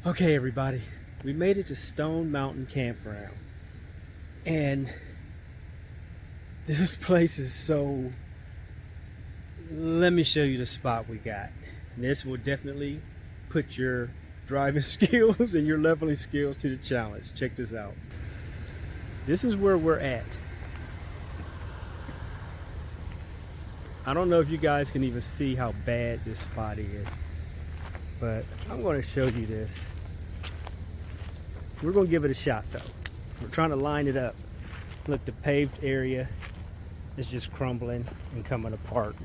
Okay, everybody, we made it to Stone Mountain Campground, and this place is so. Let me show you the spot we got. This will definitely put your driving skills and your leveling skills to the challenge. Check this out. This is where we're at. I don't know if you guys can even see how bad this spot is, but I'm going to show you this. We're going to give it a shot though. We're trying to line it up. Look, the paved area is just crumbling and coming apart,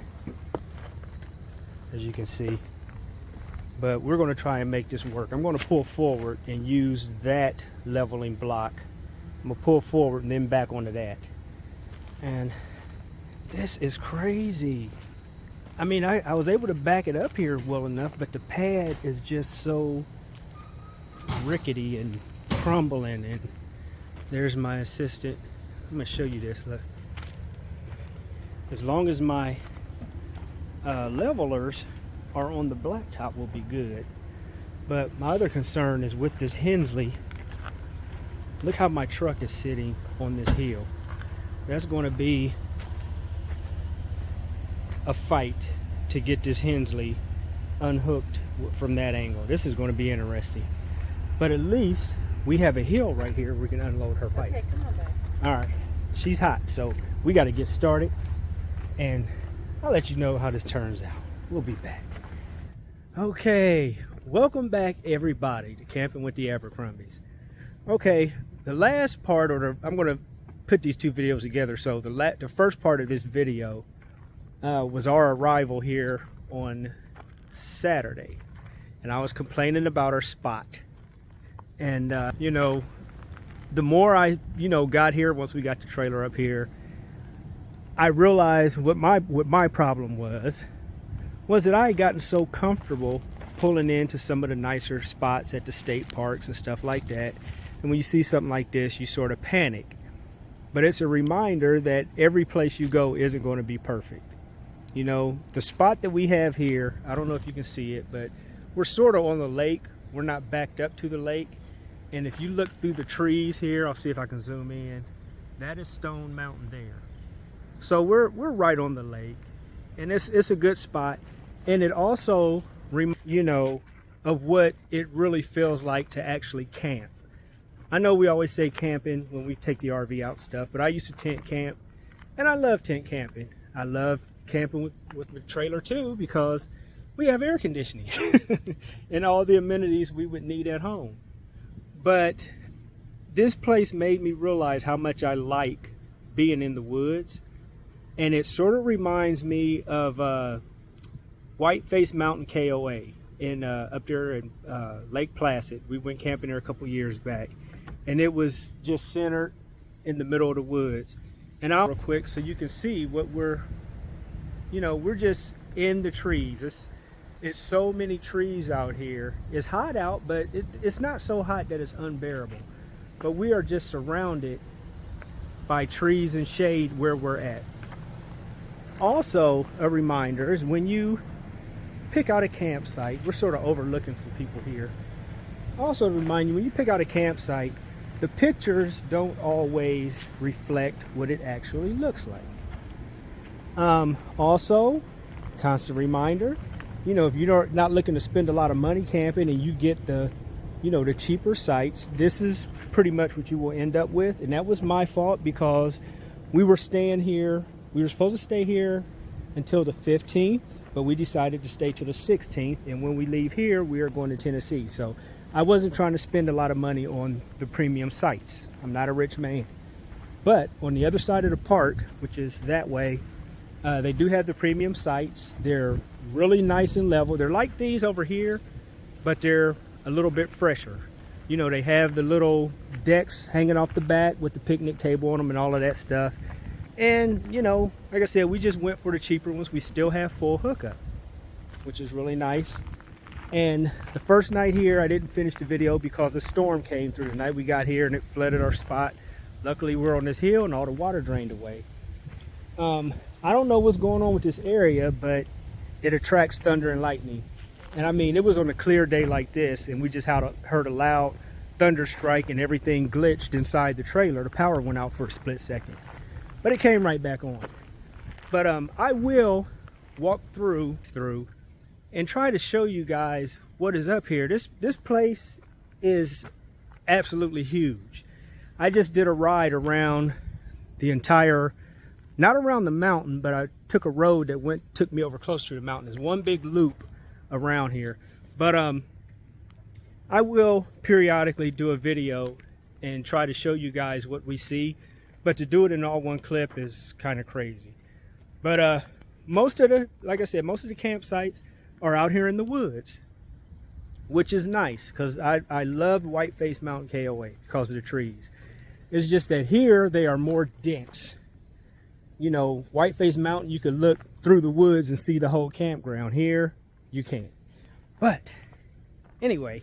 as you can see. But we're going to try and make this work. I'm going to pull forward and use that leveling block. I'm going to pull forward and then back onto that. And this is crazy. I mean, I was able to back it up here well enough, but the pad is just so rickety and crumbling. And there's my assistant. I'm going to show you this. Look. As long as my levelers are on the blacktop, will be good. But my other concern is with this Hensley. Look how my truck is sitting on this hill. That's going to be a fight to get this Hensley unhooked from that angle. This is going to be interesting. But at least we have a hill right here we can unload her pipe. Okay, come on back. All right, she's hot, so we got to get started, and I'll let you know how this turns out. We'll be back. Okay, welcome back everybody to Camping with the Abercrombies. Okay, the last part, I'm going to put these two videos together. So the first part of this video was our arrival here on Saturday, and I was complaining about our spot. And you know, the more I got here, once we got the trailer up here, I realized what my problem was that I had gotten so comfortable pulling into some of the nicer spots at the state parks and stuff like that. And when you see something like this, you sort of panic. But it's a reminder that every place you go isn't going to be perfect. You know, the spot that we have here, I don't know if you can see it, but we're sort of on the lake. We're not backed up to the lake. And if you look through the trees here, I'll see if I can zoom in. That is Stone Mountain there. So we're right on the lake, and it's a good spot. And it also, of what it really feels like to actually camp. I know we always say camping when we take the RV out and stuff, but I used to tent camp, and I love tent camping. I love camping with the trailer too, because we have air conditioning and all the amenities we would need at home. But this place made me realize how much I like being in the woods, and it sort of reminds me of Whiteface Mountain KOA in up there in Lake Placid. We went camping there a couple years back, and it was just centered in the middle of the woods. And I'll real quick so you can see what we're just in the trees. It's so many trees out here. It's hot out, but it's not so hot that it's unbearable. But we are just surrounded by trees and shade where we're at. Also, a reminder is when you pick out a campsite, we're sort of overlooking some people here. Also to remind you, when you pick out a campsite, the pictures don't always reflect what it actually looks like. Also, constant reminder, if you're not looking to spend a lot of money camping and you get the cheaper sites, this is pretty much what you will end up with. And that was my fault, because we were staying here. We were supposed to stay here until the 15th, but we decided to stay till the 16th. And when we leave here, we are going to Tennessee. So I wasn't trying to spend a lot of money on the premium sites. I'm not a rich man. But on the other side of the park, which is that way, they do have the premium sites. They're really nice and level. They're like these over here, but they're a little bit fresher. They have the little decks hanging off the back with the picnic table on them and all of that stuff. And, like I said, we just went for the cheaper ones. We still have full hookup, which is really nice. And the first night here, I didn't finish the video because the storm came through the night we got here and it flooded our spot. Luckily, we're on this hill and all the water drained away. I don't know what's going on with this area, but it attracts thunder and lightning. And I mean, it was on a clear day like this, and we just heard a loud thunder strike, and everything glitched inside the trailer. The power went out for a split second, but it came right back on. But I will walk through and try to show you guys what is up here. This place is absolutely huge. I just did a ride around the entire, not around the mountain, but I took a road that took me over close to the mountain. There's one big loop around here. But I will periodically do a video and try to show you guys what we see. But to do it in all one clip is kind of crazy. But most of the, like I said, most of the campsites are out here in the woods, which is nice because I love Whiteface Mountain KOA because of the trees. It's just that here they are more dense. You know, Whiteface Mountain, you could look through the woods and see the whole campground. Here, you can't. But anyway,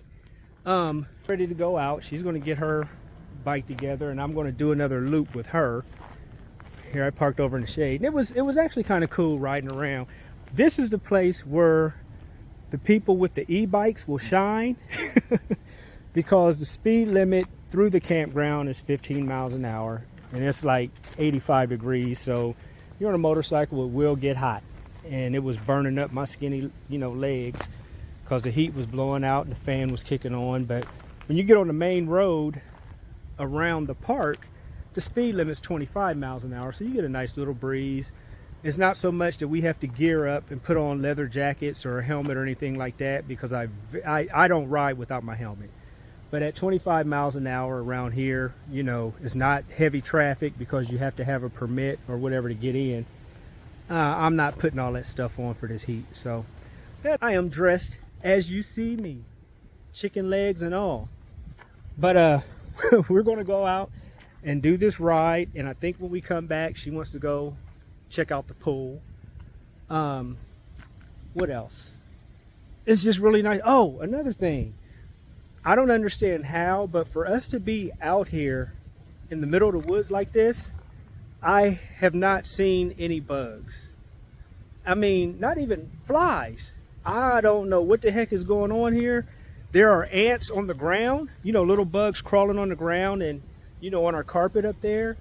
ready to go out. She's going to get her bike together, and I'm going to do another loop with her. Here, I parked over in the shade. And it was actually kind of cool riding around. This is the place where the people with the e-bikes will shine because the speed limit through the campground is 15 miles an hour, and it's like 85 degrees. So you're on a motorcycle, it will get hot. And it was burning up my skinny, legs because the heat was blowing out and the fan was kicking on. But when you get on the main road around the park, the speed limit's 25 miles an hour, so you get a nice little breeze. It's not so much that we have to gear up and put on leather jackets or a helmet or anything like that, because I don't ride without my helmet. But at 25 miles an hour around here, it's not heavy traffic because you have to have a permit or whatever to get in. I'm not putting all that stuff on for this heat. So I am dressed as you see me, chicken legs and all. But we're going to go out and do this ride, and I think when we come back, she wants to go check out the pool. What else? It's just really nice. Oh, another thing. I don't understand how, but for us to be out here in the middle of the woods like this, I have not seen any bugs. I mean, not even flies. I don't know what the heck is going on here. There are ants on the ground, little bugs crawling on the ground and, on our carpet up there.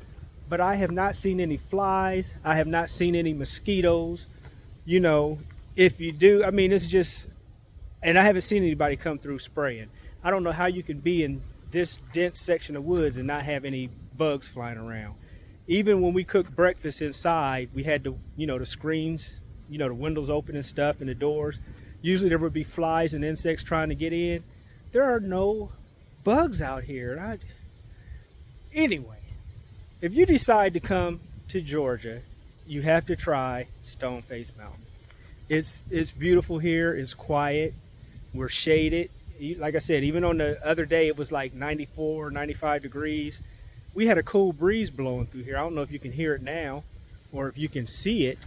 But I have not seen any flies. I have not seen any mosquitoes. If you do, I mean, it's just, and I haven't seen anybody come through spraying. I don't know how you can be in this dense section of woods and not have any bugs flying around. Even when we cooked breakfast inside, we had the screens, the windows open and stuff, and the doors. Usually there would be flies and insects trying to get in. There are no bugs out here. Anyway, if you decide to come to Georgia, you have to try Stoneface Mountain. It's beautiful here. It's quiet. We're shaded. Like I said, even on the other day, it was like 94, 95 degrees. We had a cool breeze blowing through here. I don't know if you can hear it now or if you can see it,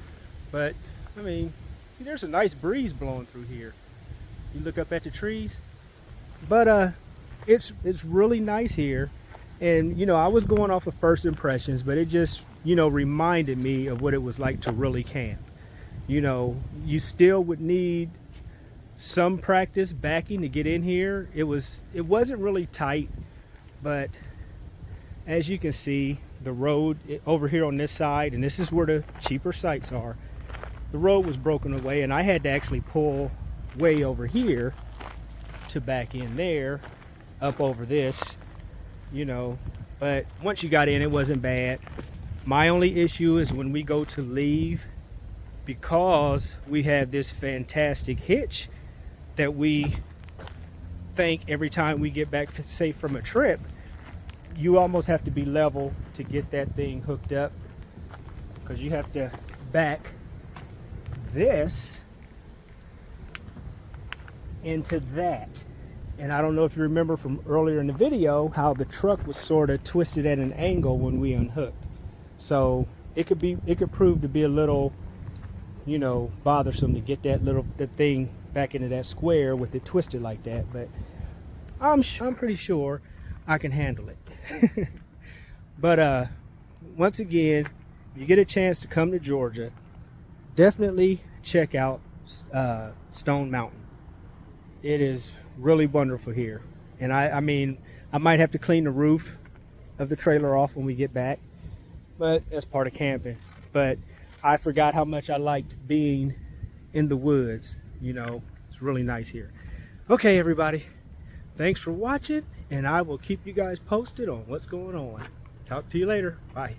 but I mean, see, there's a nice breeze blowing through here. You look up at the trees, but it's really nice here. And I was going off of first impressions, but it just reminded me of what it was like to really camp. You still would need some practice backing to get in here. It wasn't really tight, but as you can see, the road over here on this side, and this is where the cheaper sites are, the road was broken away, and I had to actually pull way over here to back in there, up over this, but once you got in, it wasn't bad. My only issue is when we go to leave, because we have this fantastic hitch that we think every time we get back safe from a trip, you almost have to be level to get that thing hooked up, because you have to back this into that. And I don't know if you remember from earlier in the video how the truck was sort of twisted at an angle when we unhooked. So it could prove to be a little, bothersome to get that thing back into that square with it twisted like that. But I'm pretty sure I can handle it. But once again, if you get a chance to come to Georgia, definitely check out Stone Mountain. It is really wonderful here. And I mean, I might have to clean the roof of the trailer off when we get back, but that's part of camping. But I forgot how much I liked being in the woods. You know, it's really nice here. Okay, everybody, thanks for watching, and I will keep you guys posted on what's going on. Talk to you later. Bye.